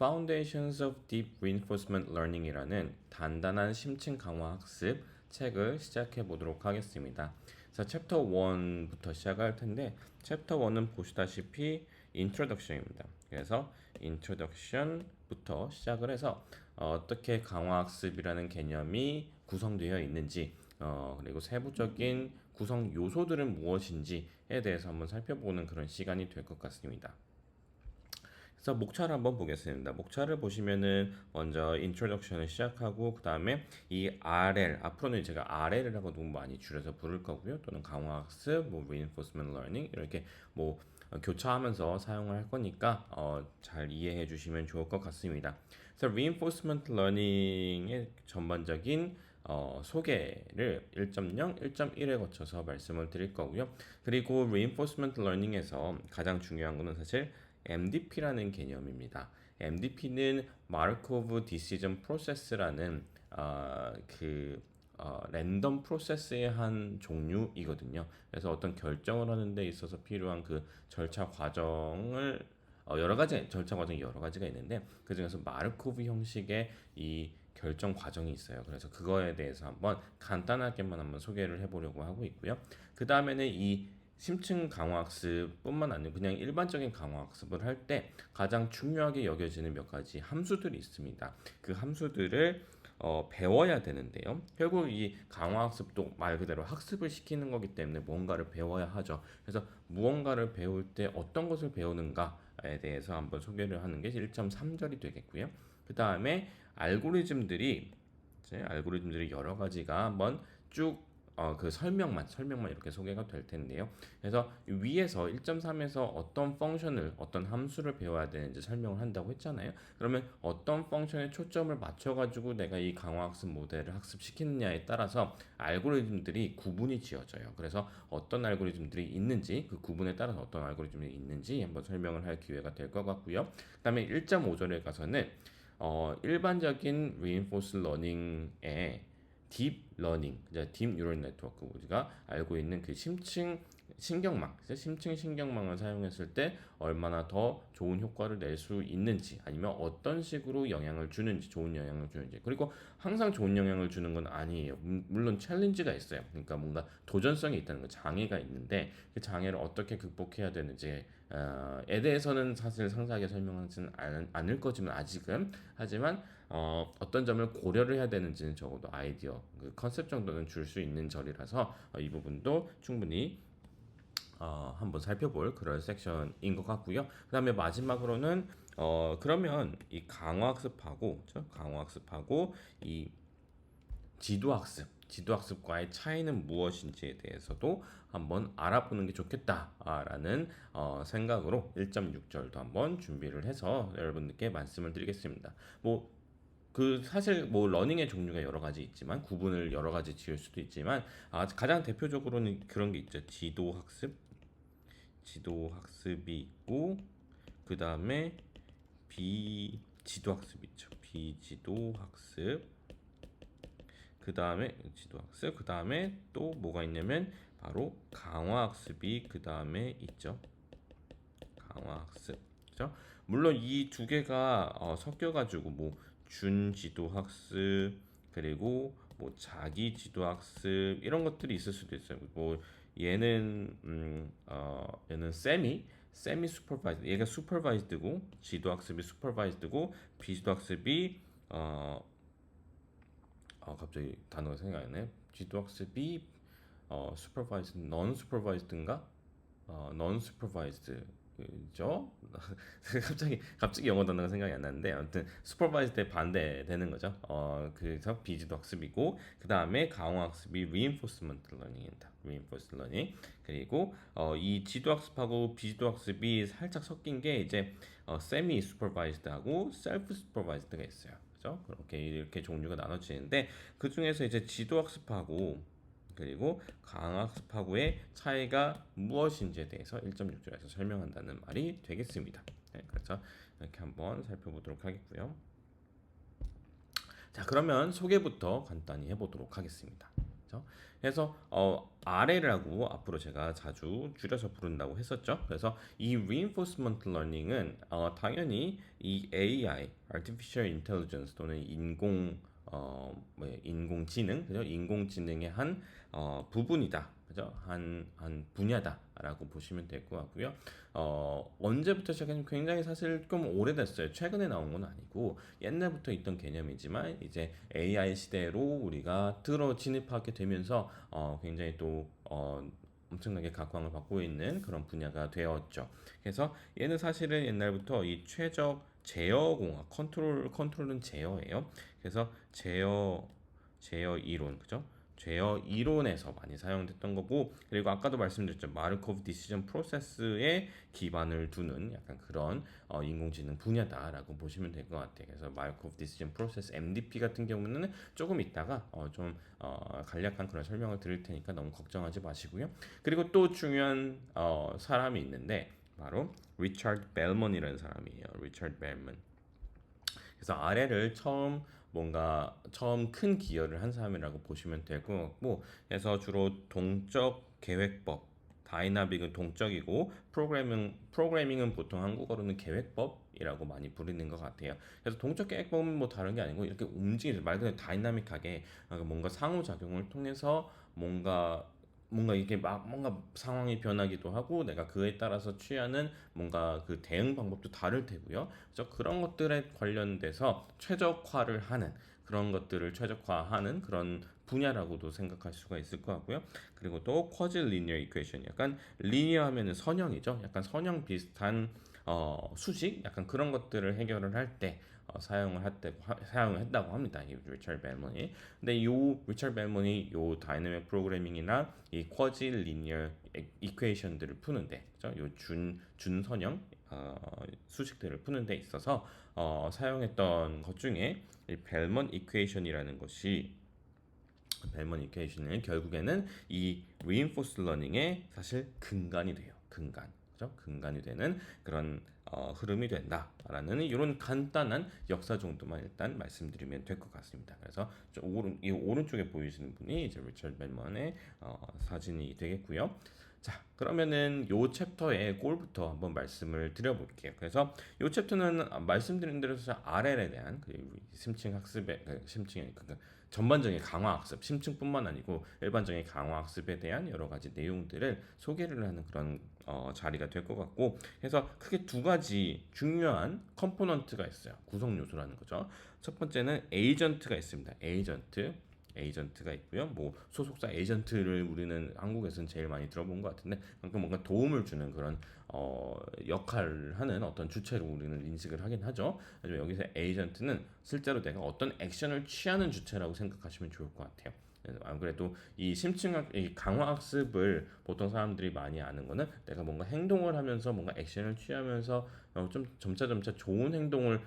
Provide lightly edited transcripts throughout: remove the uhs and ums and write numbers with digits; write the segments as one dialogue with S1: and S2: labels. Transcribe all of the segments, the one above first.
S1: Foundations of Deep Reinforcement Learning이라는 단단한 심층 강화 학습 책을 시작해 보도록 하겠습니다. 그래서 챕터 1부터 시작할 텐데 챕터 1은 보시다시피 Introduction입니다. 그래서 Introduction부터 시작을 해서 어떻게 강화 학습이라는 개념이 구성되어 있는지 그리고 세부적인 구성 요소들은 무엇인지에 대해서 한번 살펴보는 그런 시간이 될 것 같습니다. 그래서 목차를 한번 보겠습니다. 목차를 보시면은 먼저 인트로덕션을 시작하고 그 다음에 이 RL 앞으로는 제가 RL이라고 너무 많이 줄여서 부를 거고요. 또는 강화학습, 뭐 reinforcement learning 이렇게 뭐 교차하면서 사용을 할 거니까 잘 이해해 주시면 좋을 것 같습니다. 그래서 reinforcement learning의 전반적인 소개를 1.0, 1.1에 거쳐서 말씀을 드릴 거고요. 그리고 reinforcement learning에서 가장 중요한 거는 사실 MDP라는 개념입니다. MDP는 Markov Decision Process라는 랜덤 프로세스의 한 종류이거든요. 그래서 어떤 결정을 하는 데 있어서 필요한 그 절차 과정을 여러 가지 절차 과정이 여러 가지가 있는데 그 중에서 마르코브 형식의 이 결정 과정이 있어요. 그래서 그거에 대해서 한번 간단하게만 한번 소개를 해보려고 하고 있고요. 그 다음에는 이 심층 강화학습뿐만 아니라 그냥 일반적인 강화학습을 할 때 가장 중요하게 여겨지는 몇 가지 함수들이 있습니다. 그 함수들을 배워야 되는데요. 결국 이 강화학습도 말 그대로 학습을 시키는 거기 때문에 뭔가를 배워야 하죠. 그래서 무언가를 배울 때 어떤 것을 배우는가에 대해서 한번 소개를 하는 게 1.3절이 되겠고요. 그 다음에 알고리즘들이 여러 가지가 한번 쭉 그 설명만 이렇게 소개가 될 텐데요. 그래서 위에서 1.3에서 어떤 펑션을 어떤 함수를 배워야 되는지 설명을 한다고 했잖아요. 그러면 어떤 펑션에 초점을 맞춰 가지고 내가 이 강화학습 모델을 학습시키느냐에 따라서 알고리즘들이 구분이 지어져요. 그래서 어떤 알고리즘들이 있는지 그 구분에 따라서 어떤 알고리즘이 있는지 한번 설명을 할 기회가 될 것 같고요. 그다음에 1.5절에 가서는 일반적인 reinforced learning의 딥 러닝, 딥 뉴럴 네트워크 우리가 알고 있는 그 심층 신경망을 사용했을 때 얼마나 더 좋은 효과를 낼 수 있는지 아니면 어떤 식으로 영향을 주는지 좋은 영향을 주는지 그리고 항상 좋은 영향을 주는 건 아니에요. 물론 챌린지가 있어요. 그러니까 뭔가 도전성이 있다는 거 장애가 있는데 그 장애를 어떻게 극복해야 되는지에 대해서는 사실 상세하게 설명하지는 않을 거지만 아직은 하지만 어떤 점을 고려를 해야 되는지는 적어도 아이디어, 그 컨셉 정도는 줄 수 있는 절이라서 이 부분도 충분히 한번 살펴볼 그런 섹션인 것 같고요. 그 다음에 마지막으로는 그러면 이 강화학습하고 이 지도학습과의 차이는 무엇인지에 대해서도 한번 알아보는 게 좋겠다라는 생각으로 1.6절도 한번 준비를 해서 여러분들께 말씀을 드리겠습니다. 그 사실 뭐 러닝의 종류가 여러 가지 있지만 구분을 여러 가지 지을 수도 있지만 가장 대표적으로는 그런 게 있죠. 지도학습이 있고 그 다음에 비지도학습 있죠. 비지도학습 그 다음에 지도학습 그 다음에 또 뭐가 있냐면 바로 강화학습이 그 다음에 있죠. 강화학습 그죠? 물론 이 두 개가 섞여가지고 뭐 준지도학습 그리고 뭐 자기지도학습 이런 것들이 있을 수도 있어요. 뭐 얘는 세미 슈퍼바이즈 얘가 슈퍼바이즈드고 지도학습이 슈퍼바이즈드고 비지도학습이 갑자기 단어가 생각이 안 나네. 지도학습이 슈퍼바이즈 넌 슈퍼바이즈드인가? non supervised 죠? 갑자기 영어 단어가 생각이 안 나는데 아무튼 supervised에 반대되는 거죠. 그래서 비지도 학습이고 그 다음에 강화 학습이 reinforcement learning입니다. reinforcement learning 그리고 이 지도 학습하고 비지도 학습이 살짝 섞인 게 이제 semi supervised하고 self supervised가 있어요. 그죠? 그렇게 이렇게 종류가 나눠지는데 그 중에서 이제 지도 학습하고 그리고 강학습하고의 차이가 무엇인지에 대해서 1.6절에서 설명한다는 말이 되겠습니다. 네, 그래서 이렇게 한번 살펴보도록 하겠고요. 자, 그러면 소개부터 간단히 해보도록 하겠습니다. 그죠? 그래서 R이라고 앞으로 제가 자주 줄여서 부른다고 했었죠. 그래서 이 reinforcement learning은 당연히 이 AI, artificial intelligence 또는 인공지능, 그죠? 인공지능의 한 부분이다. 그죠? 한 분야다라고 보시면 될 것 같고요. 언제부터 시작했냐면 굉장히 사실 좀 오래됐어요. 최근에 나온 건 아니고 옛날부터 있던 개념이지만 이제 AI 시대로 우리가 들어 진입하게 되면서 굉장히 또 엄청나게 각광을 받고 있는 그런 분야가 되었죠. 그래서 얘는 사실은 옛날부터 이 최적 제어공학 컨트롤은 제어예요. 그래서 제어 이론 그죠? 제어 이론에서 많이 사용됐던 거고 그리고 아까도 말씀드렸죠 마르코브 디시전 프로세스에 기반을 두는 약간 그런 인공지능 분야다라고 보시면 될 것 같아요. 그래서 마르코브 디시전 프로세스 MDP 같은 경우는 조금 있다가 좀 간략한 그런 설명을 드릴 테니까 너무 걱정하지 마시고요. 그리고 또 중요한 사람이 있는데 바로 리차드 벨먼이라는 사람이에요. 리차드 벨먼. 그래서 아래를 처음 큰 기여를 한 사람이라고 보시면 될 것 같고 그래서 주로 동적 계획법 다이나믹은 동적이고 프로그래밍은 보통 한국어로는 계획법이라고 많이 부르는 것 같아요. 그래서 동적 계획법은 뭐 다른 게 아니고 이렇게 움직이는 말 그대로 다이나믹하게 뭔가 상호작용을 통해서 뭔가 이게 막 뭔가 상황이 변하기도 하고 내가 그에 따라서 취하는 뭔가 그 대응 방법도 다를 테고요. 그래서 그런 것들에 관련돼서 최적화를 하는 그런 것들을 최적화하는 그런 분야라고도 생각할 수가 있을 것 같고요. 그리고 또 쿼즈 리니어 이퀘이션 약간 리니어 하면은 선형이죠. 약간 선형 비슷한 수식 약간 그런 것들을 해결을 할 때 사용을 했다고 합니다. 이 리처드 벨먼이. 근데 이 리처드 벨먼이 요 다이내믹 프로그래밍이나 이 쿼지 리니어 이퀘이션들을 푸는데, 그죠? 요 준선형 수식들을 푸는 데 있어서 사용했던 것 중에 이 벨먼 이퀘이션이라는 것이 벨먼 이퀘이션은 결국에는 이 reinforced learning의 사실 근간이 돼요. 근간. 그죠? 근간이 되는 그런 흐름이 된다라는 이런 간단한 역사 정도만 일단 말씀드리면 될 것 같습니다. 그래서 이 오른쪽에 보이시는 분이 이제 리처드 벨먼의 사진이 되겠고요. 자, 그러면은 요 챕터의 골부터 한번 말씀을 드려볼게요. 그래서 요 챕터는 말씀드린 대로 RL에 대한 그 심층 학습의 심층의 전반적인 강화 학습, 심층뿐만 아니고 일반적인 강화 학습에 대한 여러 가지 내용들을 소개를 하는 그런 자리가 될 것 같고, 그래서 크게 두 가지 중요한 컴포넌트가 있어요. 구성 요소라는 거죠. 첫 번째는 에이전트가 있습니다. 에이전트가 있고요. 뭐 소속사 에이전트를 우리는 한국에서는 제일 많이 들어본 것 같은데, 그러니까 뭔가 도움을 주는 그런 역할을 하는 어떤 주체로 우리는 인식을 하긴 하죠. 하지만 여기서 에이전트는 실제로 내가 어떤 액션을 취하는 주체라고 생각하시면 좋을 것 같아요. 아무래도 이 강화학습을 보통 사람들이 많이 아는 거는 내가 뭔가 행동을 하면서 뭔가 액션을 취하면서 좀 점차 좋은 행동을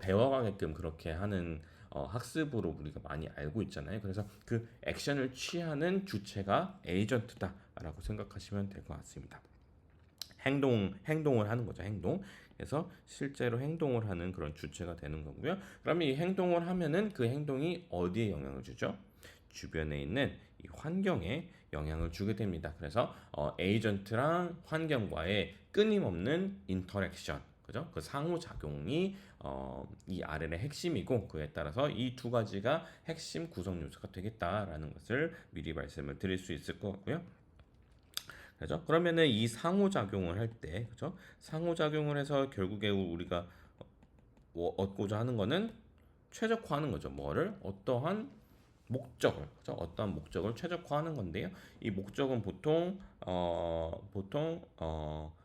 S1: 배워가게끔 그렇게 하는 학습으로 우리가 많이 알고 있잖아요. 그래서 그 액션을 취하는 주체가 에이전트다라고 생각하시면 될 것 같습니다. 행동을 하는 거죠. 그래서 실제로 행동을 하는 그런 주체가 되는 거고요. 그러면 이 행동을 하면은 그 행동이 어디에 영향을 주죠? 주변에 있는 이 환경에 영향을 주게 됩니다. 그래서 에이전트랑 환경과의 끊임없는 인터랙션, 그죠? 그 상호작용이 이 RL의 핵심이고 그에 따라서 이 두 가지가 핵심 구성 요소가 되겠다라는 것을 미리 말씀을 드릴 수 있을 것 같고요. 그죠? 그러면은 이 상호작용을 할 때, 그죠? 상호작용을 해서 결국에 우리가 얻고자 하는 거는 최적화하는 거죠. 뭐를? 그죠? 어떠한 목적을 최적화하는 건데요. 이 목적은 보통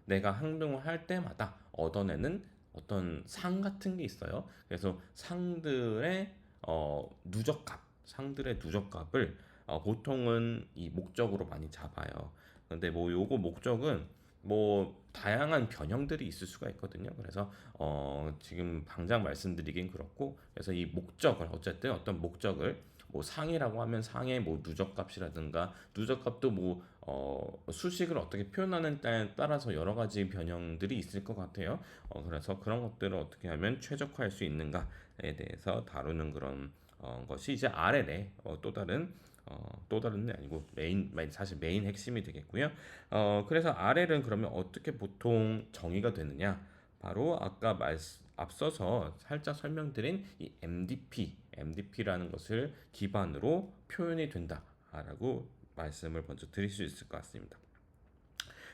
S1: 내가 행동을 할 때마다 얻어내는 어떤 상 같은 게 있어요. 그래서 상들의 누적값을 보통은 이 목적으로 많이 잡아요. 근데 뭐 요거 목적은 뭐 다양한 변형들이 있을 수가 있거든요. 그래서 지금 당장 말씀드리긴 그렇고 그래서 이 목적을 어쨌든 어떤 목적을 뭐 상이라고 하면 상의 뭐 누적값이라든가 누적값도 뭐 수식을 어떻게 표현하는 때에 따라서 여러 가지 변형들이 있을 것 같아요. 그래서 그런 것들을 어떻게 하면 최적화할 수 있는가에 대해서 다루는 그런 것이 이제 RL의 또 다른 또 다른 게 아니고 사실 메인 핵심이 되겠고요. 그래서 RL은 그러면 어떻게 보통 정의가 되느냐? 바로 아까 앞서서 살짝 설명드린 이 MDP라는 것을 기반으로 표현이 된다라고 말씀을 먼저 드릴 수 있을 것 같습니다.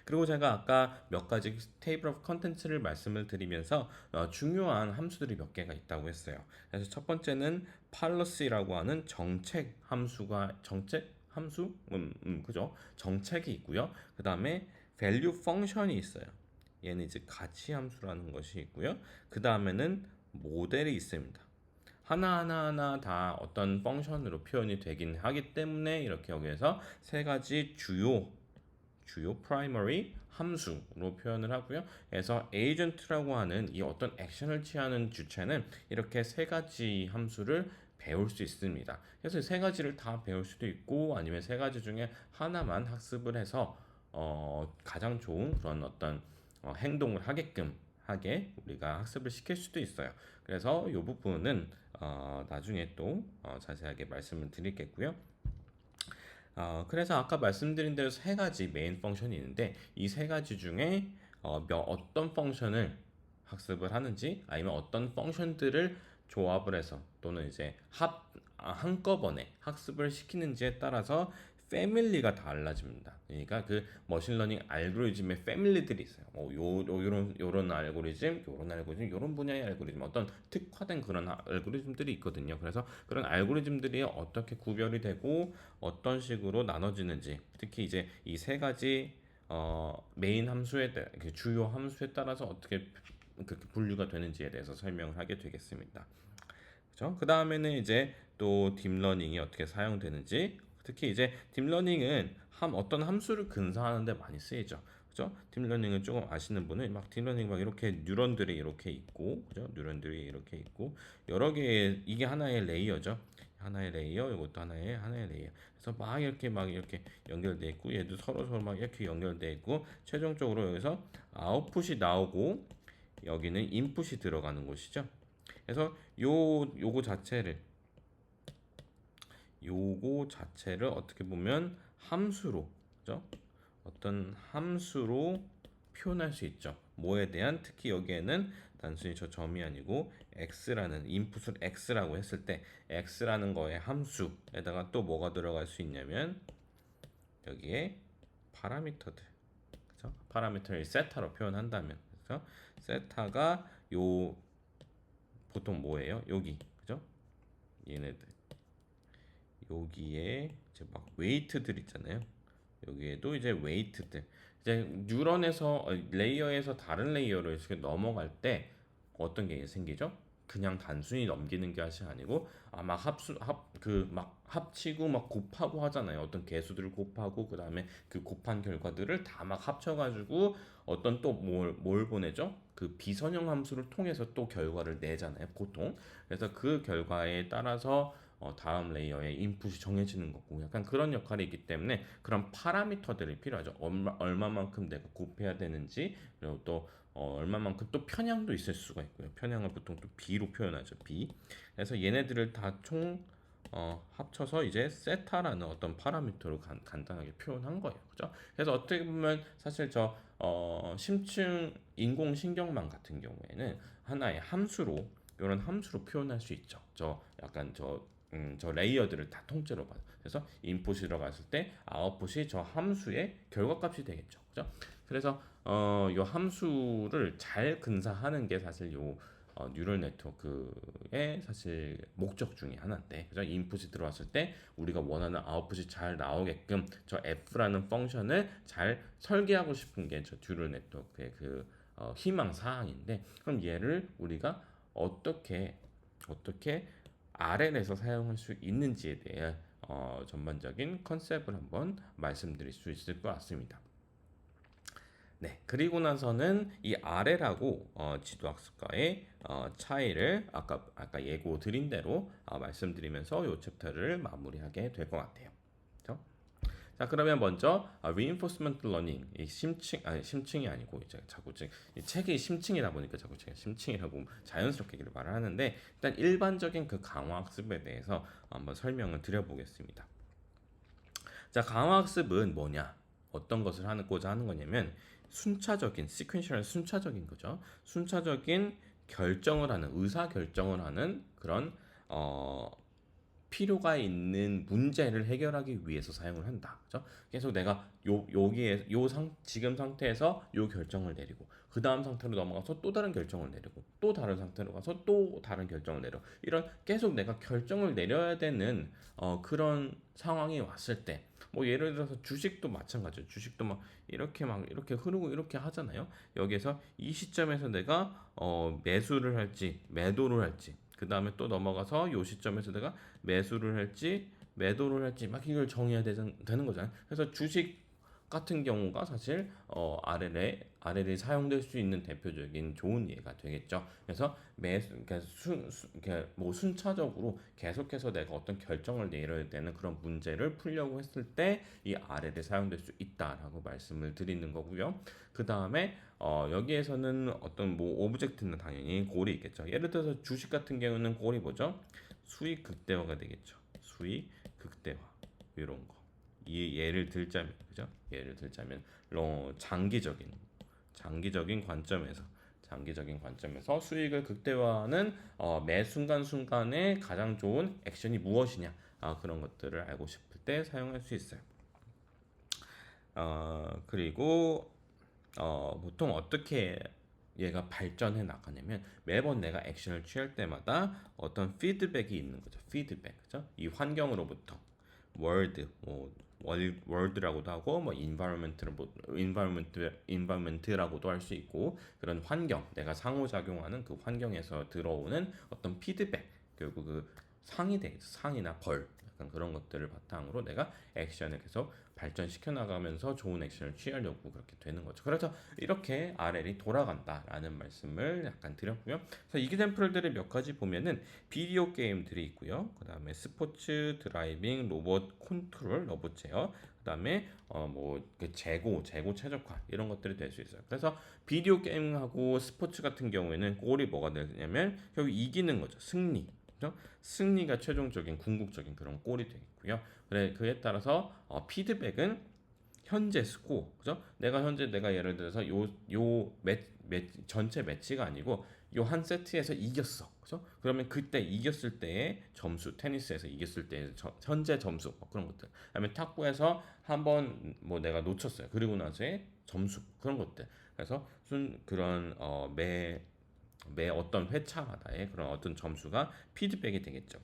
S1: 그리고 제가 아까 몇 가지 테이블 오브 컨텐츠를 말씀을 드리면서 중요한 함수들이 몇 개가 있다고 했어요. 그래서 첫 번째는 policy라고 하는 정책 함수, 그죠? 정책이 있고요. 그 다음에 value function이 있어요. 얘는 이제 가치 함수라는 것이 있고요. 그 다음에는 모델이 있습니다. 하나하나 다 어떤 펑션으로 표현이 되긴 하기 때문에 이렇게 여기에서 세 가지 주요 primary 함수로 표현을 하고요. 그래서 agent라고 하는 이 어떤 액션을 취하는 주체는 이렇게 세 가지 함수를 배울 수 있습니다. 그래서 세 가지를 다 배울 수도 있고 아니면 세 가지 중에 하나만 학습을 해서 가장 좋은 그런 어떤 행동을 하게끔 하게 우리가 학습을 시킬 수도 있어요. 그래서 이 부분은 나중에 또 자세하게 말씀을 드리겠고요. 그래서 아까 말씀드린 대로 세 가지 메인 펑션이 있는데 이 세 가지 중에 어떤 펑션을 학습을 하는지 아니면 어떤 펑션들을 조합을 해서 또는 이제 한꺼번에 학습을 시키는지에 따라서 패밀리가 달라집니다. 그러니까 그 머신러닝 알고리즘의 패밀리들이 있어요. 요런 알고리즘, 요런 분야의 알고리즘, 어떤 특화된 그런 알고리즘들이 있거든요. 그래서 그런 알고리즘들이 어떻게 구별이 되고 어떤 식으로 나눠지는지, 특히 이제 이 세 가지 메인 그 주요 함수에 따라서 어떻게 그렇게 분류가 되는지에 대해서 설명을 하게 되겠습니다. 그렇죠? 그 다음에는 이제 또 딥러닝이 어떻게 사용되는지, 특히 이제 딥러닝은 어떤 함수를 근사하는 데 많이 쓰이죠. 그죠? 딥러닝은 조금 아시는 분은 막 딥러닝 막 이렇게 뉴런들이 이렇게 있고, 그죠? 뉴런들이 이렇게 있고 여러 개의 이게 하나의 레이어죠. 하나의 레이어, 이것도 하나의 레이어. 그래서 막 이렇게 연결돼 있고, 얘도 서로 막 이렇게 연결돼 있고, 최종적으로 여기서 아웃풋이 나오고 여기는 인풋이 들어가는 곳이죠. 그래서 요거 자체를 어떻게 보면 함수로, 그죠? 어떤 함수로 표현할 수 있죠. 뭐에 대한, 특히 여기에는 단순히 저 점이 아니고 x라는 인풋을 x라고 했을 때 x라는 거의 함수에다가 또 뭐가 들어갈 수 있냐면 여기에 파라미터들, 그죠? 파라미터를 세타로 표현한다면, 그죠? 세타가 요 보통 뭐예요? 여기, 그죠? 얘네들 여기에 이제 막 웨이트들 있잖아요. 여기에도 이제 웨이트들, 이제 뉴런에서 레이어에서 다른 레이어로 이렇게 넘어갈 때 어떤 게 생기죠? 그냥 단순히 넘기는 것이 아니고 막 합치고 막 곱하고 하잖아요. 어떤 개수들을 곱하고 그다음에 그 곱한 결과들을 다 막 합쳐가지고 어떤 또 뭘 보내죠? 그 비선형 함수를 통해서 또 결과를 내잖아요. 보통. 그래서 그 결과에 따라서 다음 레이어의 인풋이 정해지는 거고 약간 그런 역할이 있기 때문에 그런 파라미터들이 필요하죠. 얼마만큼 내가 곱해야 되는지, 그리고 또 얼마만큼 또 편향도 있을 수가 있고요. 편향을 보통 또 b로 표현하죠. b. 그래서 얘네들을 다 합쳐서 이제 세타라는 어떤 파라미터로 간단하게 표현한 거예요. 그죠? 그래서 어떻게 보면 사실 심층 인공신경망 같은 경우에는 하나의 함수로 이런 함수로 표현할 수 있죠. 저 레이어들을 다 통째로 봐요. 그래서 인풋이 들어갔을 때 아웃풋이 저 함수의 결과값이 되겠죠. 그죠? 그래서 이 함수를 잘 근사하는 게 사실 뉴럴 네트워크의 사실 목적 중에 하나인데, 그죠? 인풋이 들어왔을 때 우리가 원하는 아웃풋이 잘 나오게끔 저 f라는 펑션을 잘 설계하고 싶은 게 저 뉴럴 네트워크의 그 희망 사항인데, 그럼 얘를 우리가 어떻게 RN에서 사용할 수 있는지에 대해 전반적인 컨셉을 한번 말씀드릴 수 있을 것 같습니다. 네, 그리고 나서는 이 RL하고 지도학습과의 차이를 아까 예고 드린 대로 말씀드리면서 이 챕터를 마무리하게 될 것 같아요. 그렇죠? 자, 그러면 먼저 reinforcement learning, 심층이 아니고 이제 자꾸 이 책이 심층이다 보니까 자꾸 제가 심층이라고 자연스럽게 말을 하는데, 일단 일반적인 그 강화 학습에 대해서 한번 설명을 드려보겠습니다. 자, 강화학습은 뭐냐? 어떤 것을 하고자 하는 거냐면 순차적인 시퀀셜 순차적인 거죠. 순차적인 결정을 하는 의사 결정을 하는 그런 어 필요가 있는 문제를 해결하기 위해서 사용을 한다. 그죠? 계속 내가 여기에 지금 상태에서 요 결정을 내리고 그 다음 상태로 넘어가서 또 다른 결정을 내리고 또 다른 상태로 가서 또 다른 결정을 내려 이런 계속 내가 결정을 내려야 되는 그런 상황이 왔을 때 뭐 예를 들어서 주식도 마찬가지예요. 주식도 막 이렇게 흐르고 이렇게 하잖아요. 여기에서 이 시점에서 내가 매수를 할지 매도를 할지 그 다음에 또 넘어가서 요 시점에서 내가 매수를 할지 매도를 할지 막 이걸 정해야 되는 거잖아요. 그래서 주식 같은 경우가 사실 RL에 사용될 수 있는 대표적인 좋은 예가 되겠죠. 그래서 그러니까 그러니까 뭐 순차적으로 계속해서 내가 어떤 결정을 내려야 되는 그런 문제를 풀려고 했을 때 이 RL에 사용될 수 있다라고 말씀을 드리는 거고요. 그 다음에 여기에서는 어떤 뭐 오브젝트는 당연히 골이 있겠죠. 예를 들어서 주식 같은 경우는 골이 뭐죠? 수익 극대화가 되겠죠. 수익 극대화 이런 거. 이 예를 들자면 그죠? 예를 들자면 장기적인 관점에서 수익을 극대화하는 매 순간순간에 가장 좋은 액션이 무엇이냐 그런 것들을 알고 싶을 때 사용할 수 있어요. 그리고 보통 어떻게 얘가 발전해 나가냐면 매번 내가 액션을 취할 때마다 어떤 피드백이 있는 거죠. 피드백, 그죠? 이 환경으로부터 월드라고도 하고 뭐 인바이러먼트라고도 할 수 있고 그런 환경, 내가 상호작용하는 그 환경에서 들어오는 어떤 피드백, 결국 그 상이나 벌 약간 그런 것들을 바탕으로 내가 액션을 계속 발전시켜 나가면서 좋은 액션을 취하려고 그렇게 되는 거죠. 그래서 이렇게 RL이 돌아간다라는 말씀을 약간 드렸고요. 그래서 이그샘플들을 몇 가지 보면은 비디오 게임들이 있고요. 그 다음에 스포츠, 드라이빙, 로봇 컨트롤, 로봇 제어, 그 다음에 뭐그 재고 최적화 이런 것들이 될 수 있어요. 그래서 비디오 게임하고 스포츠 같은 경우에는 골이 뭐가 되냐면 결국 이기는 거죠. 승리. 그죠? 승리가 최종적인 궁극적인 그런 골이 되겠고요. 그래 그에 따라서 피드백은 현재 스코어, 그죠? 내가 예를 들어서 전체 매치가 아니고 요 한 세트에서 이겼어, 그죠? 그러면 그때 이겼을 때의 점수, 테니스에서 이겼을 때의 현재 점수, 뭐 그런 것들. 그다음에 탁구에서 한번 뭐 내가 놓쳤어요. 그리고 나서의 점수, 그런 것들. 그래서 그런 매 어떤 회차마다의 그런 어떤 점수가 피드백이 되겠죠.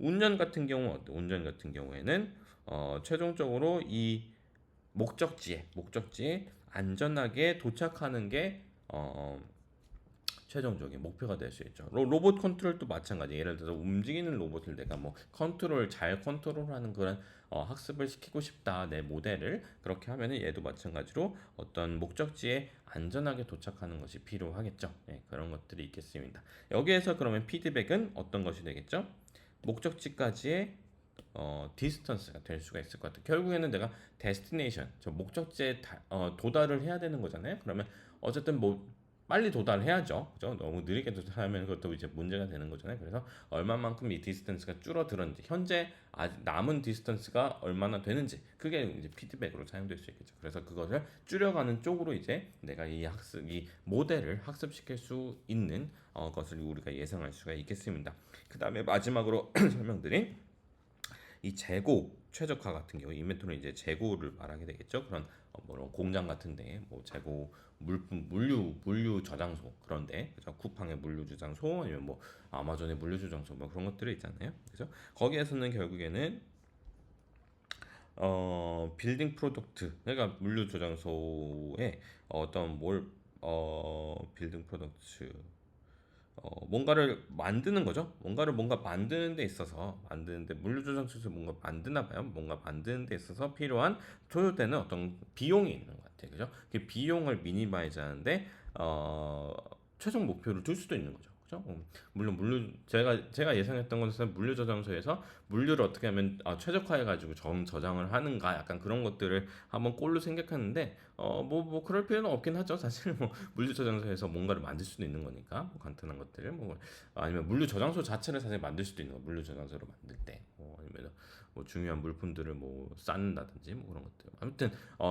S1: 운전 같은 경우에는 최종적으로 이 목적지에 안전하게 도착하는 게 최종적인 목표가 될 수 있죠. 로봇 컨트롤도 마찬가지. 예를 들어서 움직이는 로봇을 내가 뭐 잘 컨트롤하는 그런 학습을 시키고 싶다. 내 모델을 그렇게 하면은 얘도 마찬가지로 어떤 목적지에 안전하게 도착하는 것이 필요하겠죠. 네, 그런 것들이 있겠습니다. 여기에서 그러면 피드백은 어떤 것이 되겠죠? 목적지까지의 디스턴스가 될 수가 있을 것 같아요. 결국에는 내가 데스티네이션, 저 목적지에 도달을 해야 되는 거잖아요. 그러면 어쨌든 뭐 빨리 도달해야죠. 그죠? 너무 느리게 도달하면 그것도 이제 문제가 되는 거잖아요. 그래서 얼마만큼 이 디스턴스가 줄어들었는지, 현재 아직 남은 디스턴스가 얼마나 되는지, 그게 이제 피드백으로 사용될 수 있겠죠. 그래서 그것을 줄여가는 쪽으로 이제 내가 이 모델을 학습시킬 수 있는 것을 우리가 예상할 수가 있겠습니다. 그 다음에 마지막으로 설명드린 이 재고 최적화 같은 경우 인벤토리 이제 재고를 말하게 되겠죠. 그런 뭐 공장 같은데 뭐 재고 물류 저장소 그런데 그죠? 쿠팡의 물류 저장소 아니면 뭐 아마존의 물류 저장소 뭐 그런 것들이 있잖아요. 그죠? 거기에서는 결국에는 빌딩 프로덕트 그러니까 물류 저장소에 어떤 빌딩 프로덕트 뭔가를 만드는 거죠. 뭔가 만드는 데 있어서 만드는데 물류조장소에서 뭔가 만드나 봐요. 뭔가 만드는 데 있어서 필요한 소요되는 어떤 비용이 있는 것 같아요. 그죠? 그 비용을 미니마이즈 하는데 최종 목표를 둘 수도 있는 거죠. 그죠? 물론 제가 예상했던 것은 물류 저장소에서 물류를 어떻게 하면 최적화해 가지고 저장을 하는가 약간 그런 것들을 한번 꼴로 생각했는데 뭐 그럴 필요는 없긴 하죠. 사실 뭐 물류 저장소에서 뭔가를 만들 수도 있는 거니까 뭐 간단한 것들을 뭐 아니면 물류 저장소 자체를 사실 만들 수도 있는 거 물류 저장소를 만들 때 아니면 뭐 중요한 물품들을 뭐 쌓는다든지 뭐 그런 것들. 아무튼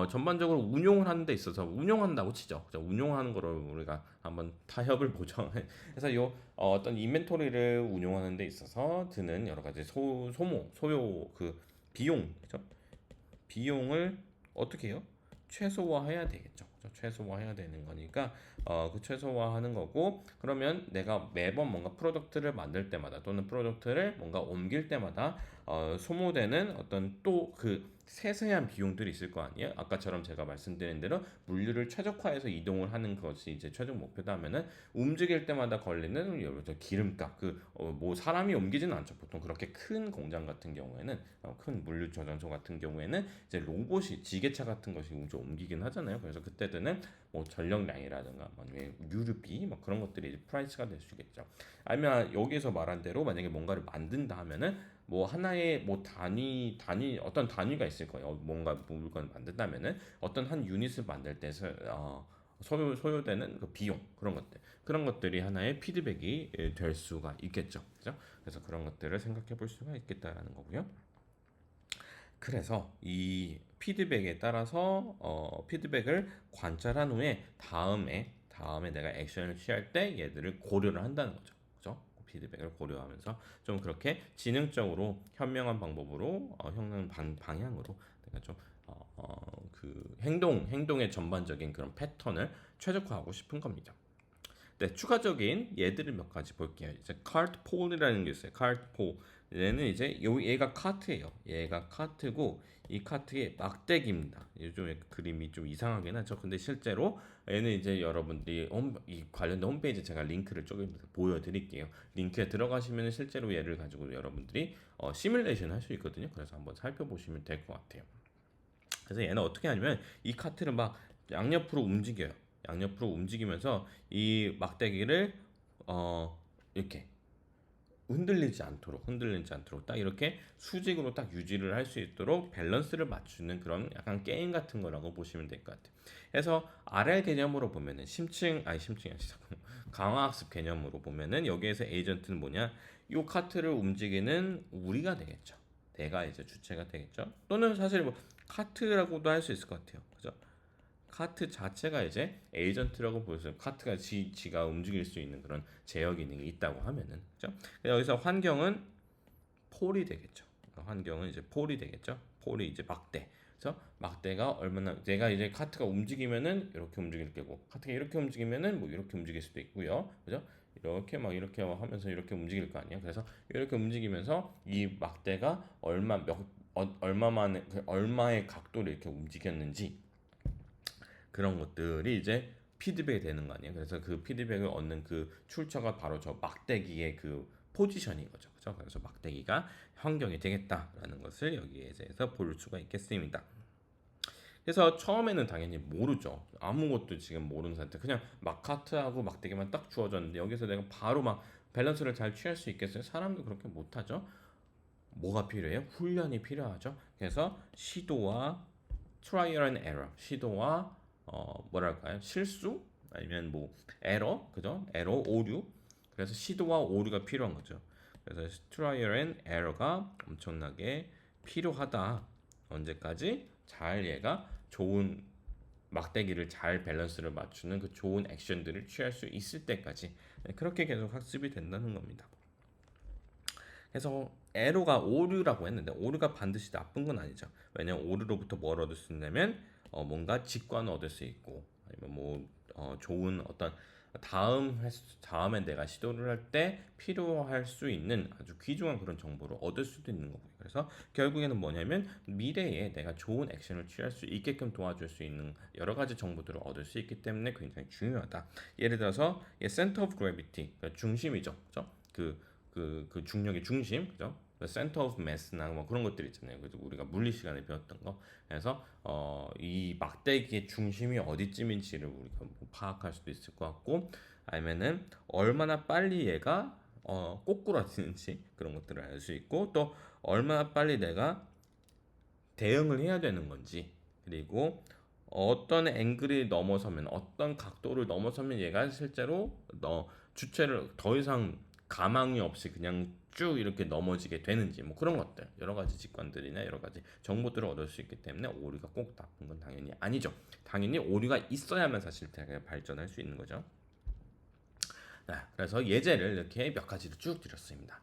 S1: 전반적으로 운용을 하는 데 있어서 운용한다고 치죠. 그죠? 운용하는 거를 우리가 한번 타협을 보죠. 그래서 어떤 인벤토리를 운용하는 데 있어서 드는 여러 가지 소요 그 비용, 그죠? 비용을 어떻게 해요? 최소화해야 되겠죠. 그죠? 최소화해야 되는 거니까 그 최소화하는 거고 그러면 내가 매번 뭔가 프로덕트를 만들 때마다 또는 프로덕트를 뭔가 옮길 때마다 소모되는 어떤 또 그 세세한 비용들이 있을 거 아니에요. 아까처럼 제가 말씀드린 대로 물류를 최적화해서 이동을 하는 것이 이제 최종 목표다 하면은 움직일 때마다 걸리는 예를 들어 기름값 뭐 사람이 옮기지는 않죠. 보통 그렇게 큰 공장 같은 경우에는 큰 물류 저장소 같은 경우에는 이제 로봇이 지게차 같은 것이 좀 옮기긴 하잖아요. 그래서 그때 드는 뭐 전력량이라든가 뭐 아니면 유류비 뭐 그런 것들이 이제 프라이스가 될 수 있겠죠. 아니면 여기서 말한 대로 만약에 뭔가를 만든다 하면은 뭐 하나의 뭐 어떤 단위가 있을 거예요. 뭔가 물건을 만든다면은 어떤 한 유닛을 만들 때 소요되는 그 비용 그런 것들이 하나의 피드백이 될 수가 있겠죠. 그죠? 그래서 그런 것들을 생각해 볼 수가 있겠다라는 거고요. 그래서 이 피드백에 따라서 피드백을 관찰한 후에 다음에 내가 액션을 취할 때 얘들을 고려를 한다는 거죠. 그죠? 피드백을 고려하면서 좀 그렇게 지능적으로 현명한 방법으로 현명한 방향으로 내가 좀 그 행동의 전반적인 그런 패턴을 최적화하고 싶은 겁니다. 네, 추가적인 예들을 몇 가지 볼게요. 이제 카트 폴이라는 게 있어요. 카트 폴. 얘는 이제 얘가 카트예요. 얘가 카트고 이 카트의 막대기입니다. 요즘 그림이 좀 이상하긴 하죠. 근데 실제로 얘는 이제 여러분들이 이 관련된 홈페이지 제가 링크를 조금 보여드릴게요. 링크에 들어가시면 실제로 얘를 가지고 여러분들이 시뮬레이션 할 수 있거든요. 그래서 한번 살펴보시면 될 것 같아요. 그래서 얘는 어떻게 하냐면 이 카트를 막 양옆으로 움직여요. 양옆으로 움직이면서 이 막대기를 이렇게 흔들리지 않도록 딱 이렇게 수직으로 딱 유지를 할 수 있도록 밸런스를 맞추는 그런 약간 게임 같은 거라고 보시면 될 것 같아요. 그래서 아래 개념으로 보면은 심층이 아니라 강화학습 개념으로 보면은 여기에서 에이전트는 뭐냐? 요 카트를 움직이는 우리가 되겠죠. 내가 이제 주체가 되겠죠. 또는 사실 뭐 카트라고도 할 수 있을 것 같아요. 그죠? 카트 자체가 이제 에이전트라고 보여서 카트가 지가 움직일 수 있는 그런 제어 기능이 있다고 하면은 그죠? 여기서 환경은 폴이 되겠죠. 환경은 이제 폴이 되겠죠. 폴이 이제 막대. 그래서 막대가 얼마나 내가 이제 카트가 움직이면은 이렇게 움직일 거고 카트가 이렇게 움직이면은 뭐 이렇게 움직일 수도 있고요. 그죠? 이렇게 하면서 이렇게 움직일 거 아니에요. 그래서 이렇게 움직이면서 이 막대가 얼마의 각도로 이렇게 움직였는지 그런 것들이 이제 피드백이 되는 거 아니에요. 그래서 그 피드백을 얻는 그 출처가 바로 저 막대기의 그 포지션인 거죠. 그죠? 그래서 막대기가 환경이 되겠다라는 것을 여기에 대해서 볼 수가 있겠습니다. 그래서 처음에는 당연히 모르죠. 아무것도 지금 모르는 상태. 그냥 막 카트하고 막대기만 딱 주어졌는데 여기서 내가 바로 막 밸런스를 잘 취할 수 있겠어요? 사람도 그렇게 못하죠. 뭐가 필요해요? 훈련이 필요하죠. 그래서 시도와 trial and error, 시도와 뭐랄까요? 실수 아니면 뭐 에러, 그죠? 에러, 오류. 그래서 시도와 오류가 필요한 거죠. 그래서 trial and error가 엄청나게 필요하다. 언제까지? 잘 얘가 좋은 막대기를 잘 밸런스를 맞추는 그 좋은 액션들을 취할 수 있을 때까지 그렇게 계속 학습이 된다는 겁니다. 그래서 에러가 오류라고 했는데 오류가 반드시 나쁜 건 아니죠. 왜냐면 오류로부터 뭘 얻을 수 있냐면 뭔가 직관을 얻을 수 있고 아니면 뭐 좋은 어떤 다음에 내가 시도를 할 때 필요할 수 있는 아주 귀중한 그런 정보를 얻을 수도 있는 거고요. 그래서 결국에는 뭐냐면 미래에 내가 좋은 액션을 취할 수 있게끔 도와줄 수 있는 여러 가지 정보들을 얻을 수 있기 때문에 굉장히 중요하다. 예를 들어서 center of gravity, 그러니까 중심이죠, 그죠? 그 중력의 중심, 그죠? 센터 오브 매스나 뭐 그런 것들 있잖아요. 그래서 우리가 물리 시간에 배웠던 거. 그래서 이 막대기의 중심이 어디쯤인지를 우리가 뭐 파악할 수도 있을 것 같고, 아니면은 얼마나 빨리 얘가 꼬꾸라지는지 그런 것들을 알 수 있고, 또 얼마나 빨리 내가 대응을 해야 되는 건지, 그리고 어떤 앵글이 넘어서면, 어떤 각도를 넘어서면 얘가 실제로 주체를 더 이상 가망이 없이 그냥 쭉 이렇게 넘어지게 되는지, 뭐 그런 것들, 여러 가지 직관들이나 여러 가지 정보들을 얻을 수 있기 때문에 오류가 꼭 나쁜 건 당연히 아니죠. 당연히 오류가 있어야만 사실 되게 발전할 수 있는 거죠. 그래서 예제를 이렇게 몇 가지를 쭉 드렸습니다.